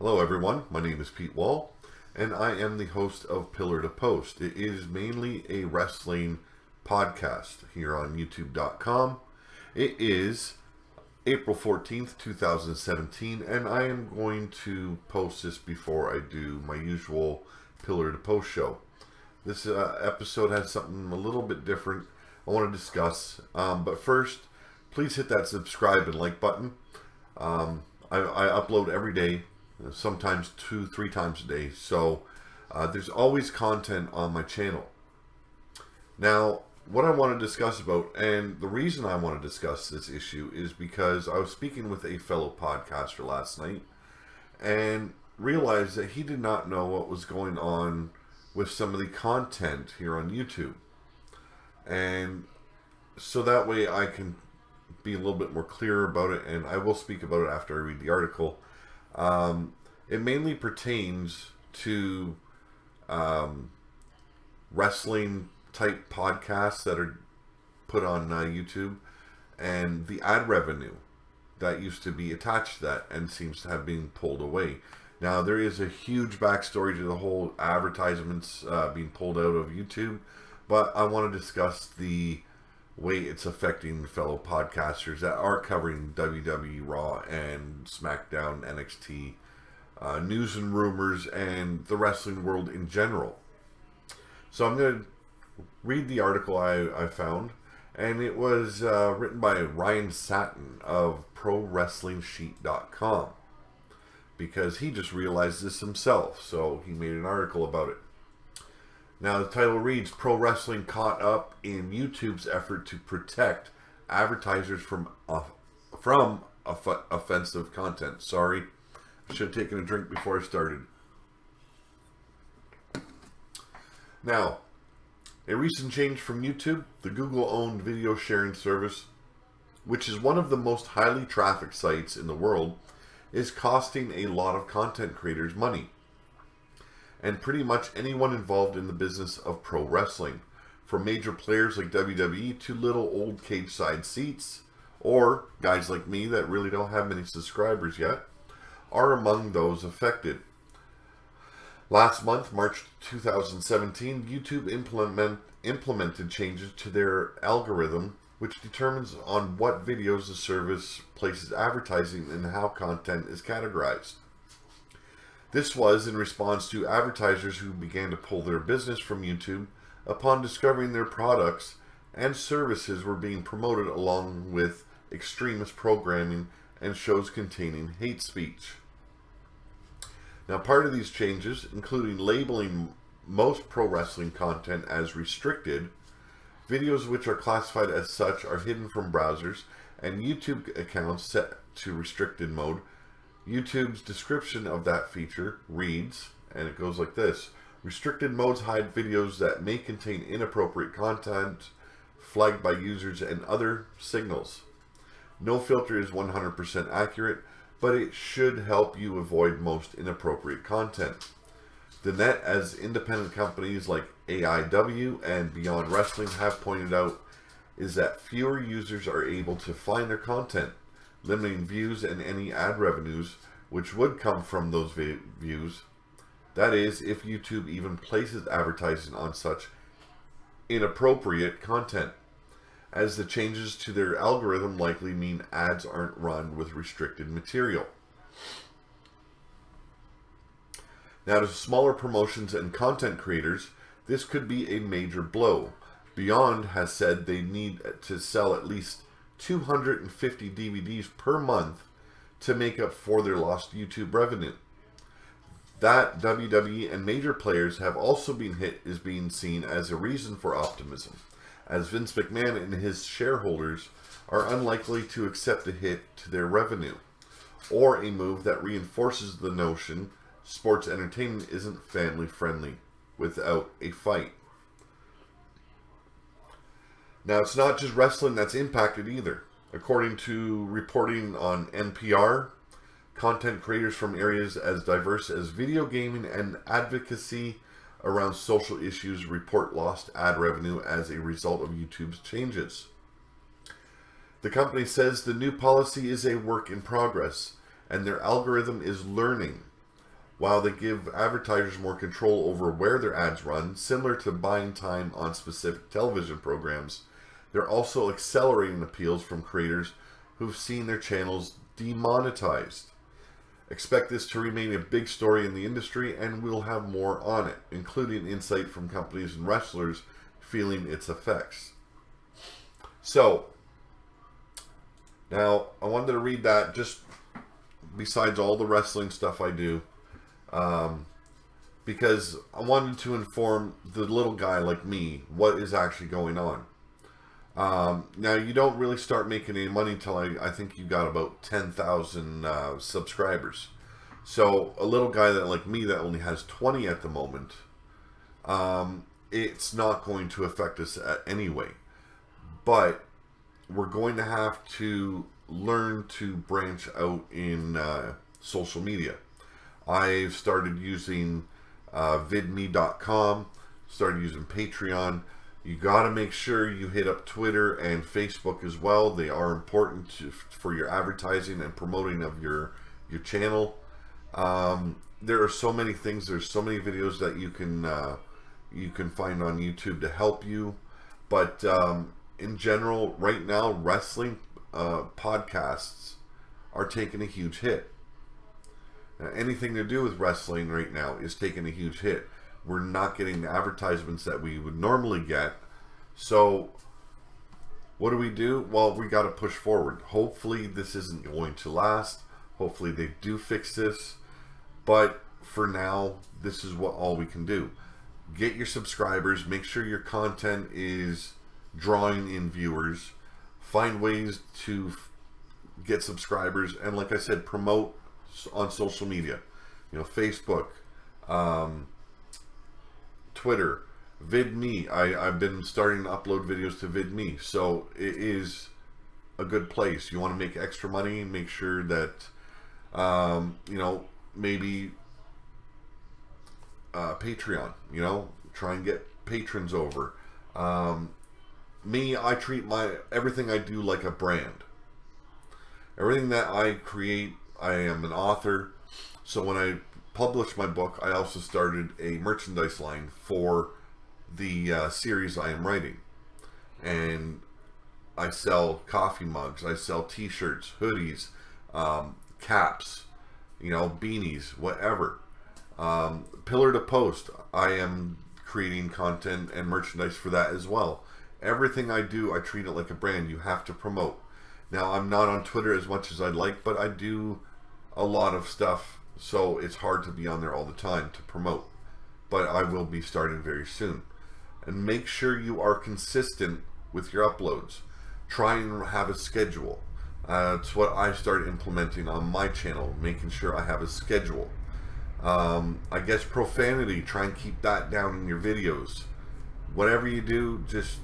Hello everyone, my name is Pete Wall, and I am the host of Pillar to Post. It is mainly a wrestling podcast here on YouTube.com. It is April 14th, 2017, and I am going to post this before I do my usual Pillar to Post show. This episode has something a little bit different I want to discuss, but first, please hit that subscribe and like button. I upload every day, sometimes 2-3 times a day, so there's always content on my channel. Now, what I want to discuss about, and the reason I want to discuss this issue is because I was speaking with a fellow podcaster last night and realized that he did not know what was going on with some of the content here on YouTube. And so that way I can be a little bit more clear about it, and I will speak about it after I read the article. It mainly pertains to wrestling type podcasts that are put on YouTube, and the ad revenue that used to be attached to that and seems to have been pulled away. Now, there is a huge backstory to the whole advertisements being pulled out of YouTube, but I want to discuss the way it's affecting fellow podcasters that are covering WWE Raw and SmackDown, NXT, news and rumors, and the wrestling world in general. So I'm going to read the article I found, and it was written by Ryan Satin of ProWrestlingSheet.com, because he just realized this himself, so he made an article about it. Now, the title reads, Pro Wrestling Caught Up in YouTube's Effort to Protect Advertisers from Offensive Content. Sorry, I should have taken a drink before I started. Now, a recent change from YouTube, the Google-owned video sharing service, which is one of the most highly trafficked sites in the world, is costing a lot of content creators money, and pretty much anyone involved in the business of pro wrestling, from major players like WWE to little old cage side seats, or guys like me that really don't have many subscribers yet, are among those affected. Last month, March 2017, YouTube implemented changes to their algorithm, which determines on what videos the service places advertising and how content is categorized. This was in response to advertisers who began to pull their business from YouTube upon discovering their products and services were being promoted along with extremist programming and shows containing hate speech. Now, part of these changes, including labeling most pro wrestling content as restricted, videos which are classified as such are hidden from browsers, and YouTube accounts set to restricted mode. YouTube's description of that feature reads, and it goes like this: restricted modes hide videos that may contain inappropriate content flagged by users and other signals. No filter is 100% accurate, but it should help you avoid most inappropriate content. The net, as independent companies like AIW and Beyond Wrestling have pointed out, is that fewer users are able to find their content, limiting views and any ad revenues which would come from those views. That is, if YouTube even places advertising on such inappropriate content, as the changes to their algorithm likely mean ads aren't run with restricted material. Now, to smaller promotions and content creators, this could be a major blow. Beyond has said they need to sell at least 250 DVDs per month to make up for their lost YouTube revenue. That WWE and major players have also been hit is being seen as a reason for optimism, as Vince McMahon and his shareholders are unlikely to accept a hit to their revenue, or a move that reinforces the notion sports entertainment isn't family friendly without a fight. Now, it's not just wrestling that's impacted either. According to reporting on NPR, content creators from areas as diverse as video gaming and advocacy around social issues report lost ad revenue as a result of YouTube's changes. The company says the new policy is a work in progress, and their algorithm is learning. While they give advertisers more control over where their ads run, similar to buying time on specific television programs, they're also accelerating appeals from creators who've seen their channels demonetized. Expect this to remain a big story in the industry, and we'll have more on it, including insight from companies and wrestlers feeling its effects. So, now I wanted to read that just besides all the wrestling stuff I do, because I wanted to inform the little guy like me what is actually going on. Now, you don't really start making any money until I think you got about 10,000 subscribers. So a little guy that like me that only has 20 at the moment, it's not going to affect us anyway. But we're going to have to learn to branch out in social media. I've started using vidme.com, started using Patreon. You got to make sure you hit up Twitter and Facebook as well. They are important for your advertising and promoting of your channel. There are so many things. There's so many videos that you can find on YouTube to help you. But in general, right now, wrestling podcasts are taking a huge hit. Now, anything to do with wrestling right now is taking a huge hit. We're not getting the advertisements that we would normally get. So what do? Well, we got to push forward. Hopefully this isn't going to last. Hopefully they do fix this. But for now, this is all we can do. Get your subscribers. Make sure your content is drawing in viewers. Find ways to get subscribers. And like I said, promote on social media. Facebook, Twitter, VidMe. I've been starting to upload videos to VidMe, so it is a good place. You want to make extra money, make sure that maybe Patreon, try and get patrons over. Me, I treat everything I do like a brand. Everything that I create, I am an author, so when I published my book, I also started a merchandise line for the series I am writing, and I sell coffee mugs, I sell t-shirts, hoodies, caps, beanies, whatever. Pillar to post, I am creating content and merchandise for that as well. Everything I do, I treat it like a brand. You have to promote. Now, I'm not on Twitter as much as I'd like, but I do a lot of stuff, so it's hard to be on there all the time to promote. But I will be starting very soon. And make sure you are consistent with your uploads. Try and have a schedule. It's what I started implementing on my channel, making sure I have a schedule. I guess profanity, try and keep that down in your videos. Whatever you do, just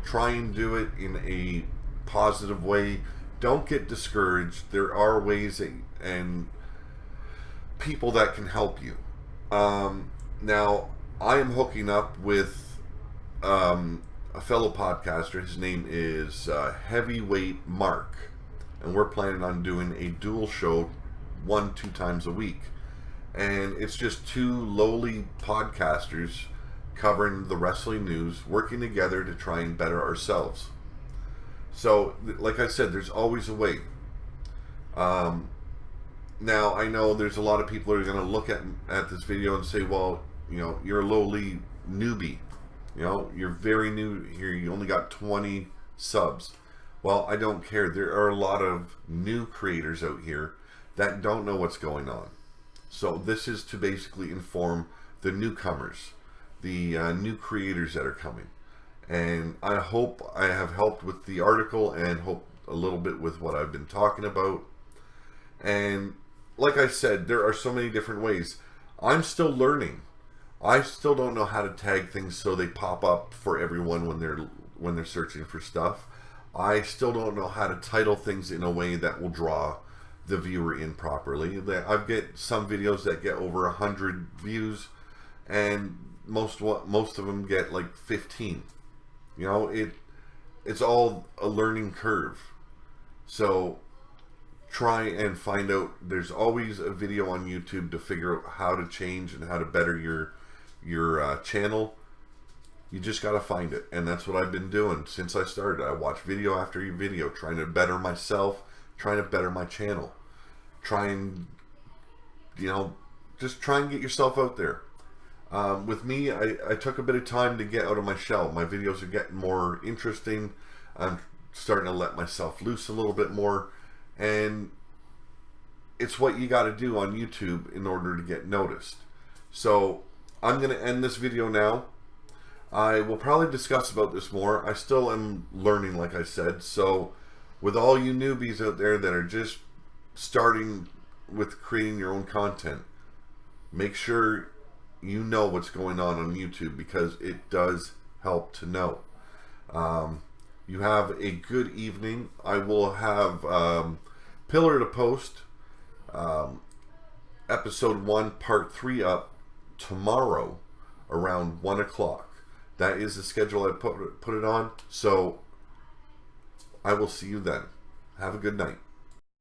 try and do it in a positive way. Don't get discouraged. There are ways and people that can help you. Now, I am hooking up with a fellow podcaster. His name is Heavyweight Mark, and we're planning on doing a dual show 1-2 times a week. And it's just two lowly podcasters covering the wrestling news, working together to try and better ourselves. So, like I said, there's always a way. Now, I know there's a lot of people who are going to look at this video and say, well, you're a lowly newbie. You're very new here. You only got 20 subs. Well, I don't care. There are a lot of new creators out here that don't know what's going on. So this is to basically inform the newcomers, the new creators that are coming. And I hope I have helped with the article and hope a little bit with what I've been talking about. And like I said, there are so many different ways. I'm still learning. I still don't know how to tag things so they pop up for everyone when they're searching for stuff. I still don't know how to title things in a way that will draw the viewer in properly. I've get some videos that get over 100 views, and most of them get like 15. It's all a learning curve. So try and find out. There's always a video on YouTube to figure out how to change and how to better your channel. You just got to find it, and that's what I've been doing since I started. I watch video after video, trying to better myself, trying to better my channel, try and, you know, just try and get yourself out there. With me, I took a bit of time to get out of my shell. My videos are getting more interesting. I'm starting to let myself loose a little bit more, and it's what you got to do on YouTube in order to get noticed. So I'm going to end this video now. I will probably discuss about this more. I still am learning, like I said. So with all you newbies out there that are just starting with creating your own content, make sure you know what's going on YouTube, because it does help to know. You have a good evening. I will have Pillar to Post episode 1 part 3 up tomorrow around 1 o'clock. That is the schedule I put it on. So I will see you then. Have a good night.